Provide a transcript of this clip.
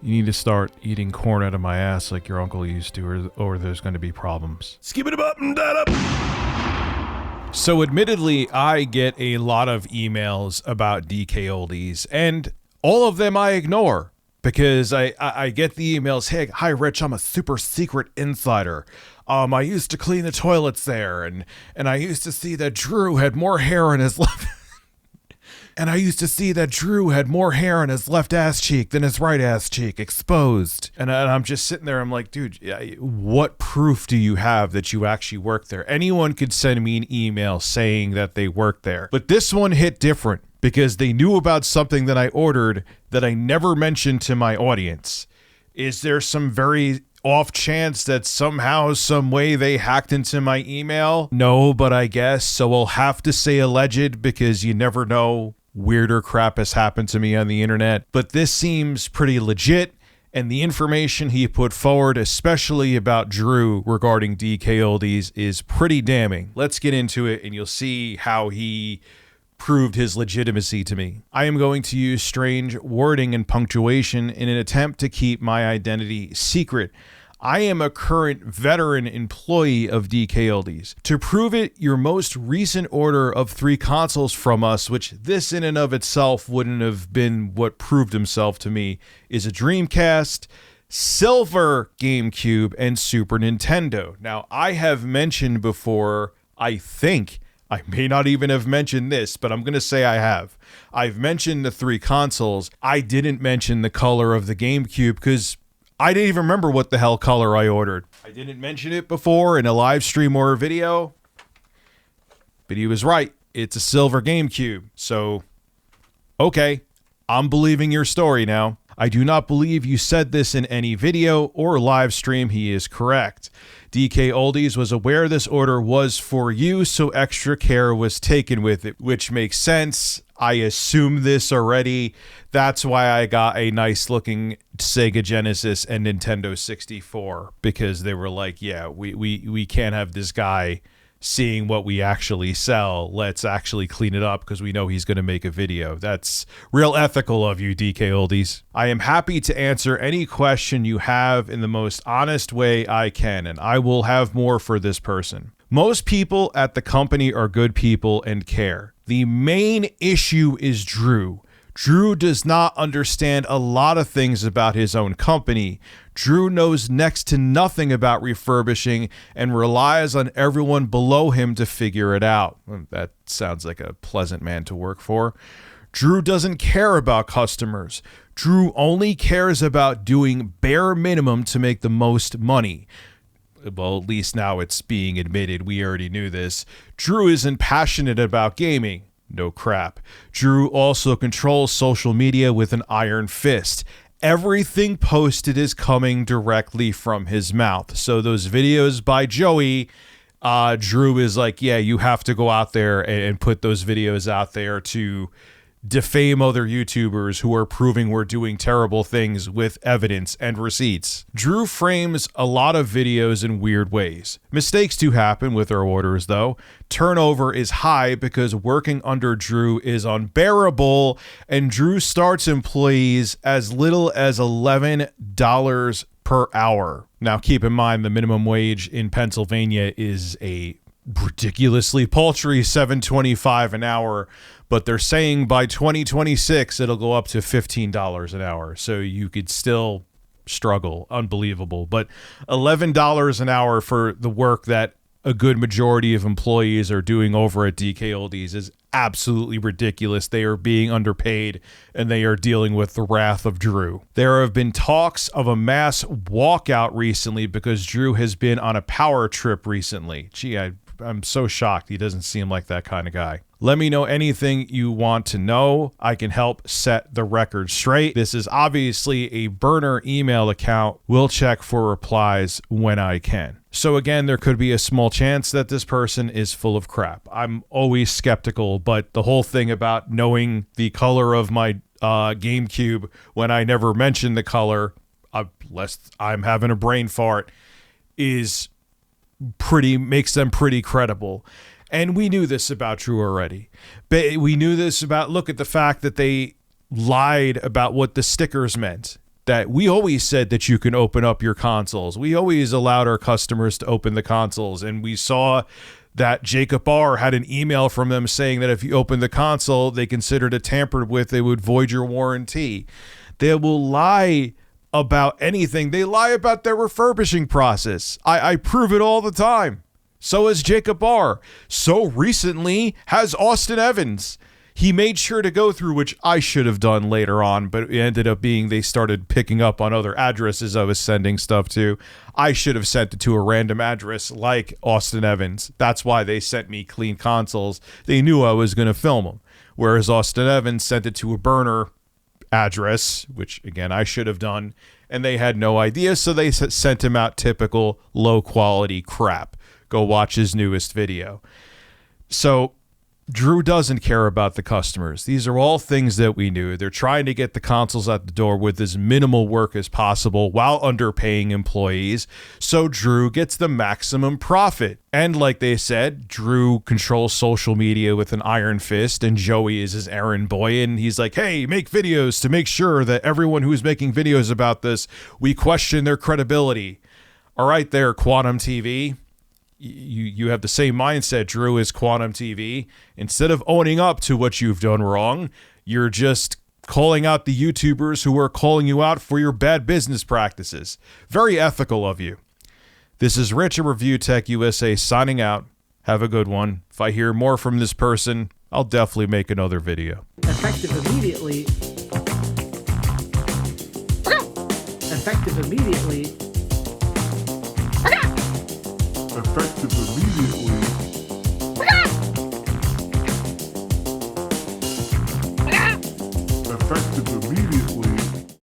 You need to start eating corn out of my ass like your uncle used to, or there's going to be problems. Skip it up and that up. So admittedly, I get a lot of emails about DKOldies, and all of them I ignore because I get the emails, hey, hi Rich, I'm a super secret insider. I used to clean the toilets there, and I used to see that Drew had more hair in his left and I used to see that Drew had more hair on his left ass cheek than his right ass cheek, exposed. And I'm just sitting there, I'm like, dude, what proof do you have that you actually work there? Anyone could send me an email saying that they work there. But this one hit different because they knew about something that I ordered that I never mentioned to my audience. Is there some very off chance that somehow, some way they hacked into my email? No, but I guess. So we'll have to say alleged because you never know. Weirder crap has happened to me on the internet, but this seems pretty legit, and the information he put forward, especially about Drew regarding DKOldies, is pretty damning. Let's get into it, and you'll see how he proved his legitimacy to me. I am going to use strange wording and punctuation in an attempt to keep my identity secret. I am a current veteran employee of DKOldies. To prove it, your most recent order of 3 consoles from us, which this in and of itself wouldn't have been what proved himself to me, is a Dreamcast, Silver GameCube, and Super Nintendo. Now, I have mentioned before, I think, I may not even have mentioned this, but I'm going to say I have. I've mentioned the 3 consoles. I didn't mention the color of the GameCube because I didn't even remember what the hell color I ordered. I didn't mention it before in a live stream or a video, but he was right. It's a silver GameCube. So, okay, I'm believing your story now. I do not believe you said this in any video or live stream. He is correct. DKOldies was aware this order was for you, so extra care was taken with it, which makes sense. I assume this already. That's why I got a nice looking Sega Genesis and Nintendo 64, because they were like, yeah, we can't have this guy seeing what we actually sell. Let's actually clean it up because we know he's going to make a video. That's real ethical of you, DKOldies. I am happy to answer any question you have in the most honest way I can, and I will have more for this person. Most people at the company are good people and care. The main issue is Drew. Drew does not understand a lot of things about his own company. Drew knows next to nothing about refurbishing and relies on everyone below him to figure it out. That sounds like a pleasant man to work for. Drew doesn't care about customers. Drew only cares about doing bare minimum to make the most money. Well, at least now it's being admitted. We already knew this. Drew isn't passionate about gaming. No crap. Drew also controls social media with an iron fist. Everything posted is coming directly from his mouth. So those videos by Joey, Drew is like, yeah, you have to go out there and put those videos out there to defame other YouTubers who are proving we're doing terrible things with evidence and receipts. Drew frames a lot of videos in weird ways. Mistakes do happen with our orders though. Turnover is high because working under Drew is unbearable, and Drew starts employees as little as $11 per hour. Now keep in mind the minimum wage in Pennsylvania is a ridiculously paltry $7.25 an hour, but they're saying by 2026 it'll go up to $15 an hour, so you could still struggle. Unbelievable. But $11 an hour for the work that a good majority of employees are doing over at DKOldies is absolutely ridiculous. They are being underpaid, and they are dealing with the wrath of Drew. There have been talks of a mass walkout recently because Drew has been on a power trip recently. Gee, I'm so shocked. He doesn't seem like that kind of guy. Let me know anything you want to know. I can help set the record straight. This is obviously a burner email account. We'll check for replies when I can. So again, there could be a small chance that this person is full of crap. I'm always skeptical, but the whole thing about knowing the color of my GameCube when I never mentioned the color, unless I'm having a brain fart, makes them pretty credible. And we knew this about Drew already. But we knew this about, look at the fact that they lied about what the stickers meant. that we always said that you can open up your consoles. We always allowed our customers to open the consoles. And we saw that Jacob R. had an email from them saying that if you open the console, they considered it tampered with, they would void your warranty. They will lie about anything. They lie about their refurbishing process. I prove it all the time. So has Jacob R. So recently has Austin Evans. He made sure to go through, which I should have done later on, but it ended up being they started picking up on other addresses I was sending stuff to. I should have sent it to a random address like Austin Evans. That's why they sent me clean consoles. They knew I was going to film them. Whereas Austin Evans sent it to a burner address, which again I should have done, and they had no idea, so they sent him out typical low quality crap. Go watch his newest video. So Drew doesn't care about the customers. These are all things that we knew. They're trying to get the consoles out the door with as minimal work as possible while underpaying employees, so Drew gets the maximum profit. And like they said, Drew controls social media with an iron fist, and Joey is his errand boy, and he's like, hey, make videos to make sure that everyone who's making videos about this, we question their credibility. All right there, Quantum TV. You have the same mindset, Drew, as Quantum TV. Instead of owning up to what you've done wrong, you're just calling out the YouTubers who are calling you out for your bad business practices. Very ethical of you. This is Rich at Review Tech USA signing out. Have a good one. If I hear more from this person, I'll definitely make another video. Effective immediately. Effective immediately. Effective immediately.